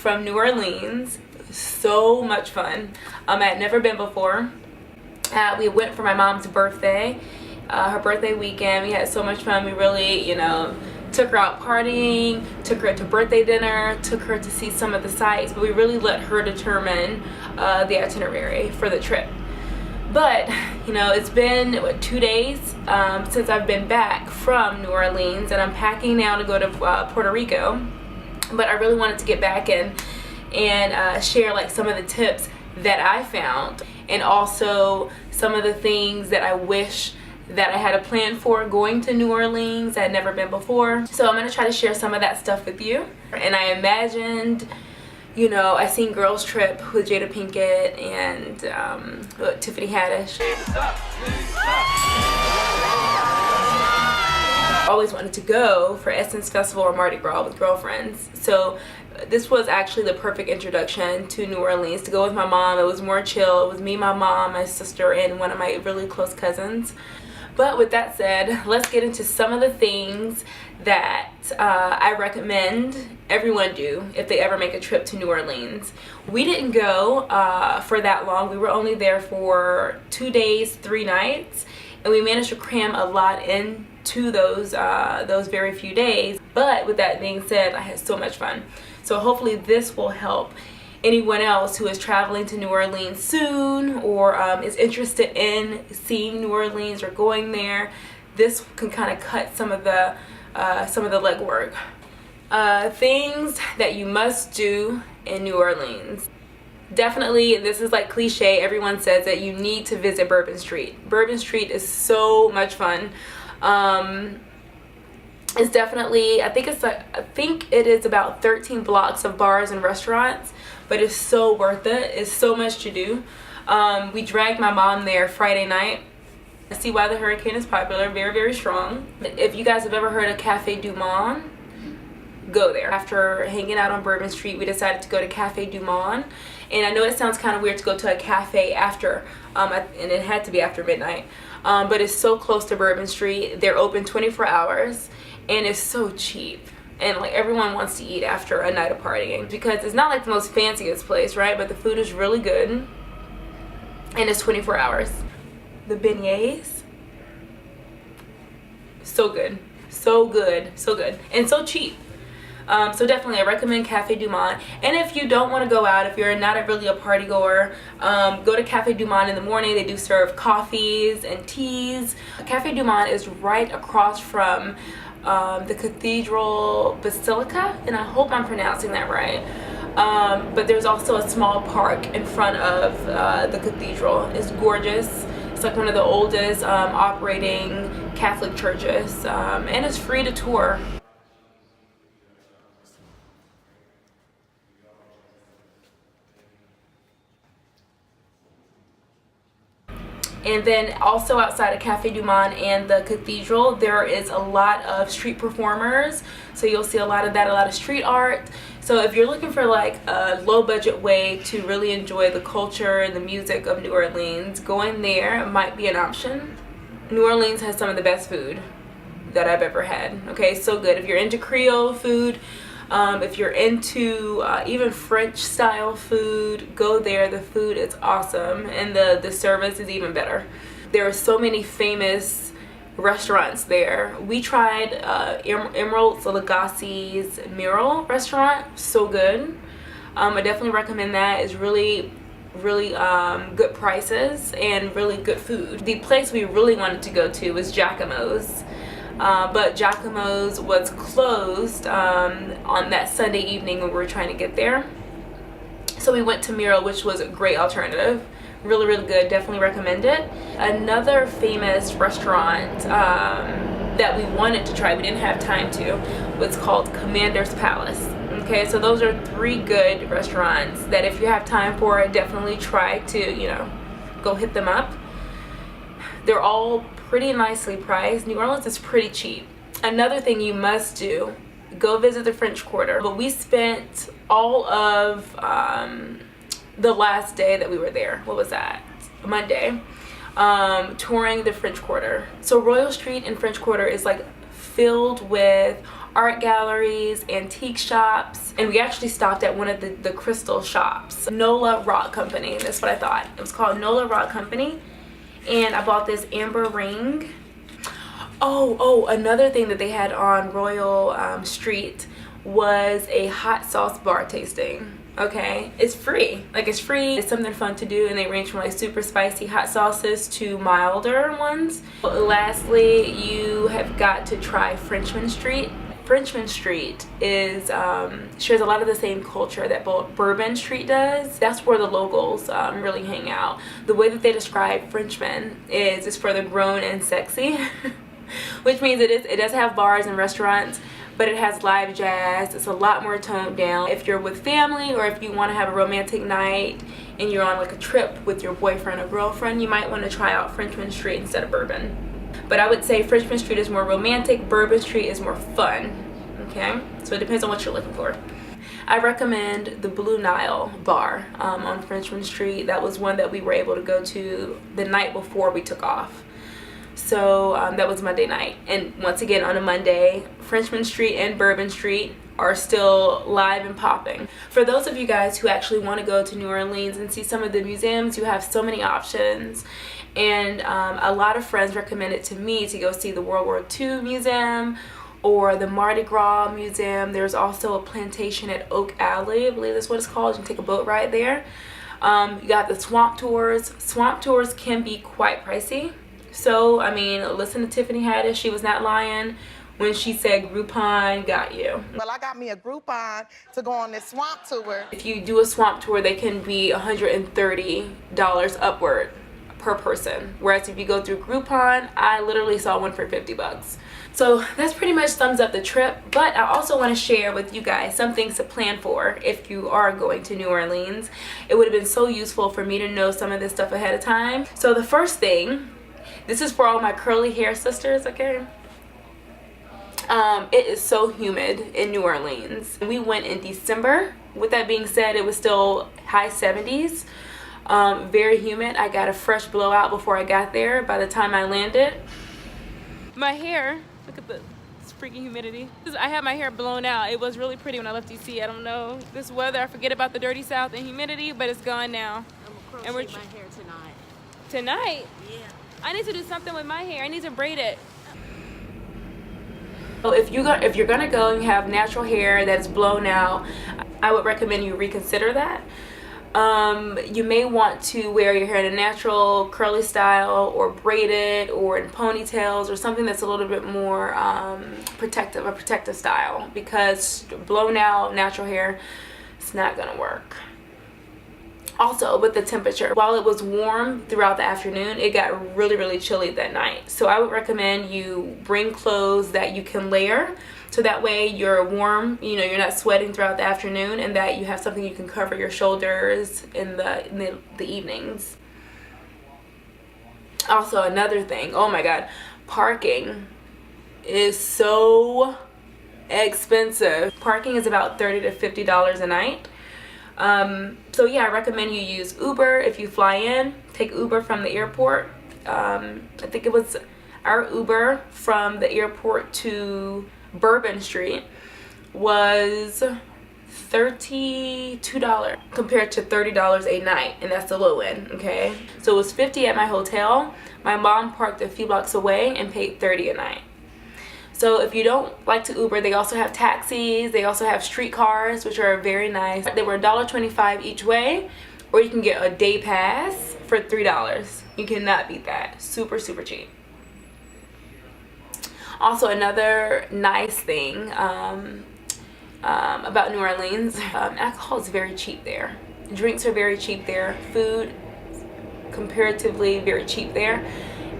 from New Orleans. So much fun. I had never been before. We went for my mom's birthday, her birthday weekend. We had so much fun. We really, you know, took her out partying, took her to birthday dinner, took her to see some of the sights, but we really let her determine the itinerary for the trip. But, you know, it's been, what, 2 days since I've been back from New Orleans, and I'm packing now to go to Puerto Rico. But I really wanted to get back and share like some of the tips that I found, and also some of the things that I wish that I had a plan for going to New Orleans. I had never been before, so I'm going to try to share some of that stuff with you. And I imagined, you know, I seen Girls Trip with Jada Pinkett and Tiffany Haddish. Always wanted to go for Essence Festival or Mardi Gras with girlfriends, so this was actually the perfect introduction to New Orleans, to go with my mom. It was more chill. It was me, my mom, my sister, and one of my really close cousins. But with that said, let's get into some of the things that I recommend everyone do if they ever make a trip to New Orleans. We didn't go for that long. We were only there for 2 days, 3 nights, and we managed to cram a lot into those very few days. But with that being said, I had so much fun. So hopefully this will help anyone else who is traveling to New Orleans soon, or is interested in seeing New Orleans or going there. This can kind of cut some of the legwork. Things that you must do in New Orleans. Definitely, this is like cliche, everyone says that you need to visit Bourbon Street. Bourbon Street is so much fun. It's definitely, I think it is about 13 blocks of bars and restaurants, but it's so worth it. It's so much to do. We dragged my mom there Friday night. I see why the hurricane is popular, very, very strong. If you guys have ever heard of Cafe Du Monde, go there. After hanging out on Bourbon Street, we decided to go to Cafe Du Monde. And I know it sounds kind of weird to go to a cafe after, and it had to be after midnight, but it's so close to Bourbon Street. They're open 24 hours, and it's so cheap. And like everyone wants to eat after a night of partying, because it's not like the most fanciest place, right? But the food is really good, and it's 24 hours. The beignets, so good, so good, so good, and so cheap. So definitely I recommend Cafe Du Monde. And if you don't want to go out, if you're not really a party goer, go to Cafe Du Monde in the morning. They do serve coffees and teas. Cafe Du Monde is right across from the Cathedral Basilica, and I hope I'm pronouncing that right. But there's also a small park in front of the cathedral. It's gorgeous. It's like one of the oldest operating Catholic churches, and it's free to tour. And then also outside of Cafe Du Monde and the cathedral, there is a lot of street performers. So you'll see a lot of that, a lot of street art. So if you're looking for like a low budget way to really enjoy the culture and the music of New Orleans, going there might be an option. New Orleans has some of the best food that I've ever had. Okay, so good. If you're into Creole food, if you're into even French style food, go there. The food is awesome, and the service is even better. There are so many famous restaurants there. We tried Emerald Lagasse's Mural restaurant, so good. I definitely recommend that. It's really good prices and really good food. The place we really wanted to go to was Giacomo's. But Giacomo's was closed on that Sunday evening when we were trying to get there. So we went to Mural, which was a great alternative. Really, really good. Definitely recommend it. Another famous restaurant that we wanted to try, we didn't have time to, was called Commander's Palace. Okay, so those are 3 good restaurants that if you have time for it, definitely try to, you know, go hit them up. They're all pretty nicely priced. New Orleans is pretty cheap. Another thing you must do, go visit the French Quarter. But we spent all of the last day that we were there, what was that, Monday, touring the French Quarter. So Royal Street in French Quarter is like filled with art galleries, antique shops, and we actually stopped at one of the crystal shops. Nola Rock Company, that's what I thought. It was called Nola Rock Company, and I bought this amber ring. Oh, another thing that they had on Royal Street was a hot sauce bar tasting. Okay, it's free. Like, it's free. It's something fun to do, and they range from like super spicy hot sauces to milder ones. Lastly, you have got to try Frenchmen Street. Frenchmen Street is shares a lot of the same culture that Bourbon Street does. That's where the locals really hang out. The way that they describe Frenchmen is it's for the grown and sexy, which means it does have bars and restaurants, but it has live jazz. It's a lot more toned down. If you're with family, or if you want to have a romantic night and you're on like a trip with your boyfriend or girlfriend, you might want to try out Frenchmen Street instead of Bourbon. But I would say Frenchmen Street is more romantic, Bourbon Street is more fun. Okay, so it depends on what you're looking for. I recommend the Blue Nile bar on Frenchmen Street. That was one that we were able to go to the night before we took off. So that was Monday night, and once again on a Monday, Frenchmen Street and Bourbon Street are still live and popping. For those of you guys who actually want to go to New Orleans and see some of the museums, you have so many options, and a lot of friends recommended to me to go see the World War II Museum or the Mardi Gras Museum. There's also a plantation at Oak Alley, I believe that's what it's called. You can take a boat ride there. You got the swamp tours. Swamp tours can be quite pricey. So, I mean, listen to Tiffany Haddish. She was not lying when she said Groupon got you. Well, I got me a Groupon to go on this swamp tour. If you do a swamp tour, they can be $130 upward per person. Whereas if you go through Groupon, I literally saw one for 50 bucks. So that's pretty much sums up the trip. But I also want to share with you guys some things to plan for if you are going to New Orleans. It would have been so useful for me to know some of this stuff ahead of time. So the first thing, this is for all my curly hair sisters, okay? It is so humid in New Orleans. We went in December. With that being said, it was still high 70s. Very humid. I got a fresh blowout before I got there by the time I landed. My hair, look at the freaking humidity. I had my hair blown out. It was really pretty when I left DC. I don't know. This weather, I forget about the dirty south and humidity, but it's gone now. I'm gonna crochet my hair tonight. Tonight? Yeah. I need to do something with my hair. I need to braid it. So if you're gonna go and you have natural hair that's blown out, I would recommend you reconsider that. You may want to wear your hair in a natural curly style, or braid it, or in ponytails, or something that's a little bit more protective, a protective style, because blown out natural hair, it's not gonna work. Also, with the temperature, while it was warm throughout the afternoon, it got really chilly that night. So I would recommend you bring clothes that you can layer, so that way you're warm, you know, you're not sweating throughout the afternoon, and that you have something you can cover your shoulders in the evenings. Also, another thing, oh my god, parking is so expensive. Parking is about $30 to $50 a night. So yeah, I recommend you use Uber. If you fly in, take Uber from the airport. I think it was our Uber from the airport to Bourbon Street was $32 compared to $30 a night, and that's the low end. Okay, so it was $50 at my hotel. My mom parked a few blocks away and paid $30 a night. So if you don't like to Uber, they also have taxis. They also have streetcars, which are very nice. They were $1.25 each way, or you can get a day pass for $3. You cannot beat that. Super cheap. Also, another nice thing about New Orleans, alcohol is very cheap there. Drinks are very cheap there. Food, comparatively very cheap there.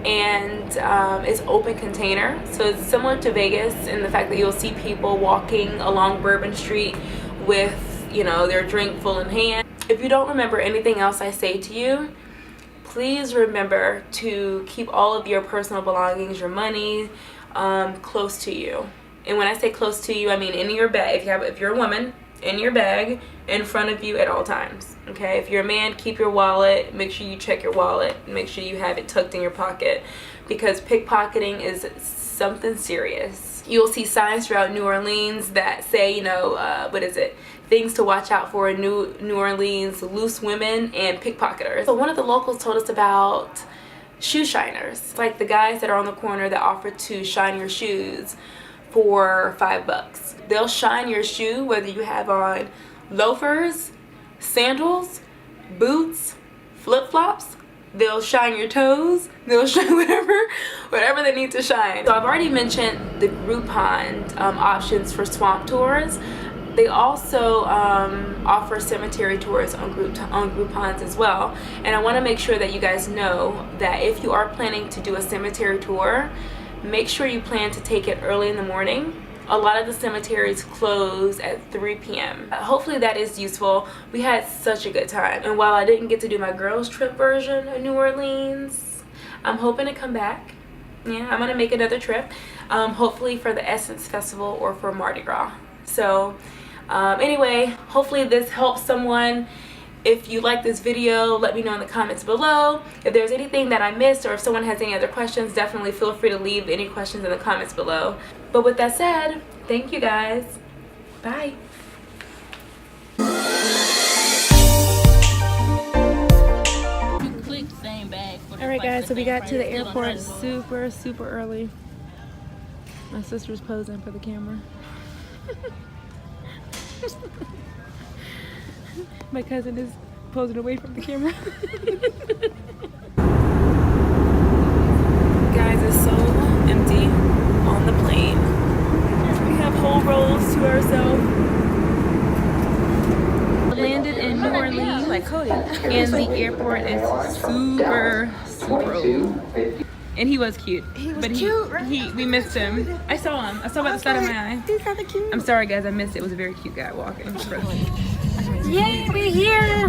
And it's open container, so it's similar to Vegas in the fact that you'll see people walking along Bourbon Street with, you know, their drink full in hand. If you don't remember anything else I say to you, please remember to keep all of your personal belongings, your money, close to you. And when I say close to you, I mean in your bag. If you're a woman, in your bag, in front of you at all times. Okay, if you're a man, keep your wallet. Make sure you check your wallet. Make sure you have it tucked in your pocket, because pickpocketing is something serious. You'll see signs throughout New Orleans that say, you know, things to watch out for in New Orleans: loose women and pickpocketers. So one of the locals told us about shoe shiners. It's like the guys that are on the corner that offer to shine your shoes for $5. They'll shine your shoe whether you have on loafers, sandals, boots, flip-flops. They'll shine your toes. They'll shine whatever they need to shine. So I've already mentioned the Groupon options for swamp tours. They also offer cemetery tours on Groupons as well. And I want to make sure that you guys know that if you are planning to do a cemetery tour, make sure you plan to take it early in the morning. A lot of the cemeteries close at 3 p.m. Hopefully that is useful. We had such a good time. And while I didn't get to do my girls trip version of New Orleans, I'm hoping to come back. Yeah, I'm gonna make another trip. Hopefully for the Essence Festival or for Mardi Gras. So anyway, hopefully this helps someone. If you like this video, let me know in the comments below. If there's anything that I missed or if someone has any other questions, definitely feel free to leave any questions in the comments below. But with that said, thank you guys. Bye. Alright guys, so we got to the airport super early. My sister's posing for the camera. My cousin is posing away from the camera. Guys, it's so empty on the plane. We have whole rows to ourselves. Landed in New Orleans, like Cody, and the airport is super old. And he was cute. But we missed him. I saw him. I saw him by the side of my eye. He's kind of cute. I'm sorry guys, I missed it. It was a very cute guy walking. Yay, we're here!